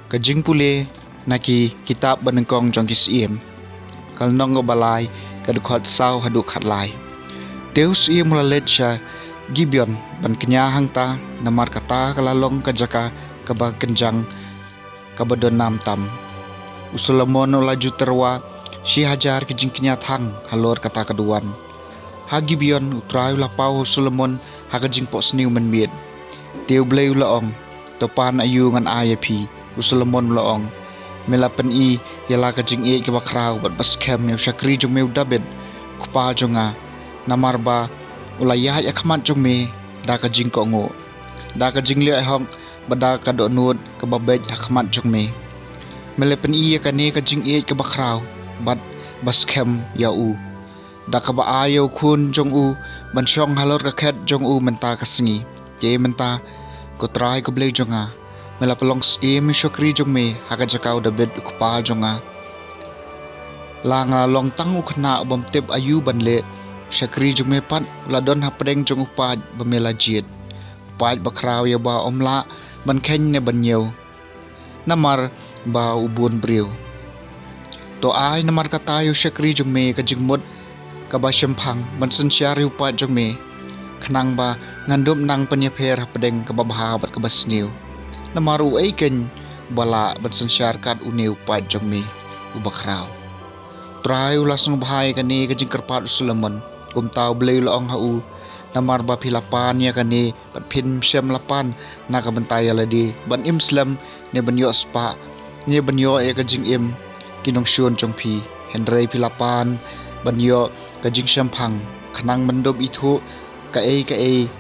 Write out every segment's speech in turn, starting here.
Kajing pule naki kitab benengkong jong kisiem. Kal nong balai kadukot sau haduk hatlai. Deus ia mulalet sya gibion ban kenyahang ta namar kata kalalong kajaka kaba kenjang kabadon nam tam. Usulamon ulaju terwa si hajar kejing kenyathang halor kata kaduan. Hagibion utrai lapau Usulamon hakajing pok seniu menmiet. Teu bleu laong topan ayu ngan ayapi Usulamon laong. Melapen i yala kajing e ke bakrau bat baskem meu syakri jong meu dabet kupa jonga namarba ulayah ya khamat jong me da kajing ko ngo da kajing le hong bada ka do nut ke babej khamat jong me melapen i ya kane kajing e ke bakrau bat baskem ya u da ka ba ayo khun jong u ban syong halor ka khet jong u menta kasingi je menta ko trai ko ble jonga mela pelong im syokri jong me haka jakau dabet kupa jonga langa long tang ukhna bom tep ayu ban le syakri jong me pat ladon hapdeng jong upaj bamela jit upaj bakrau ya ba omla ban khen ne ban yeu namar ba ubun briu to ai namar kata yu syakri jong me ka jingmut ka ba syemphang ban sen syari upaj jong me khnang ba ngandum nang penyepher hapdeng ka babha bat ka basniu namaru aiken bala ban sensyar kat uneu pat jong me ubakrau trai ulasung bhai kane kajing kerpat Usulamon kum tau bleu laong hau namar ba philapan ya kane bat phin syam lapan na ka bantai aladi ban imslam ne ban yo spa ne ban yo e kajing im kinong syun jong phi hendrei philapan ban yo kajing syamphang khanang mandob ithu ka e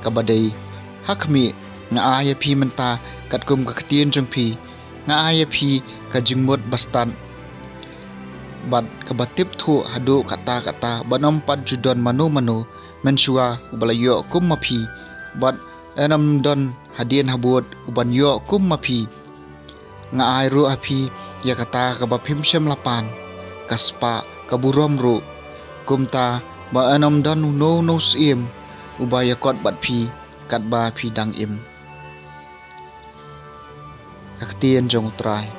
ka badai hakmi nga aya phi menta kat kum ka khatien jong phi nga aya phi ka jingmut bastan bat ka batip thu hadu kata banom pat judon manu mensua ubalayo kum mapi bat enam don hadien habut uban yo kum mapi nga ai ru api ya kata ka bapim syam lapan kaspa ka burom ru kumta ba enam don no sim ubaya kot bat phi kat ba phi dang im Aktien jong utrai.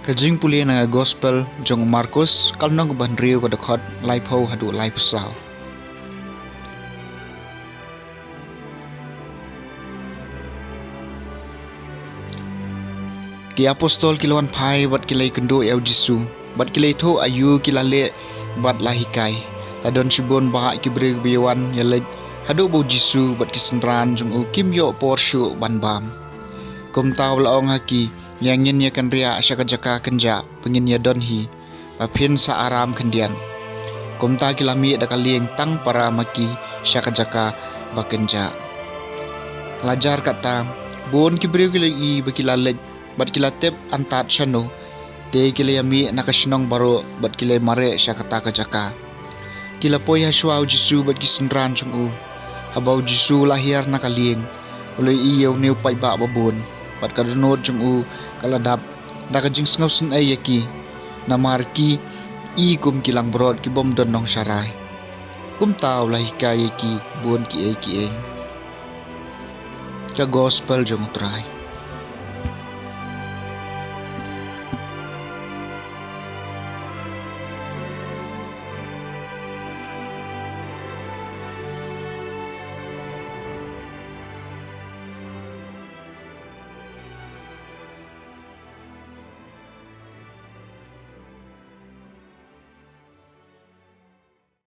Kajing puli na gospel jong Markus kalnong banriu ko dakot life ho hadu life sao. Ki apostol kilawan phai bat kilai kendo eu Jisu bat kilai tho ayu kilale bat lahikai adon sibon ba kibre biwan yalej hadu bo Jisu bat kisendran jong u kim yo porshu ban bam kum taw laong haki yang yin ya kan ria syaka jaka kenja pengin ya don hi pin sa aram kendian kum ta kilami da kalieng tang para maki syaka jaka bakenja lajar kata bon kibre kilai bakilalej bat kilatep antat syano te kilayami nakasnong baro bat kilay mare sya kata kajaka kilapoy haswa Jisu bat kisendran chung u habaw Jisu lahir nakaling uloy iyaw new pay ba babon bat kadunod chung u kaladap nakajing sngaw sin ay yaki namarki i kum kilang brod kibom don nong syaray kum taw lahika yaki bon ki ay ka gospel jong utray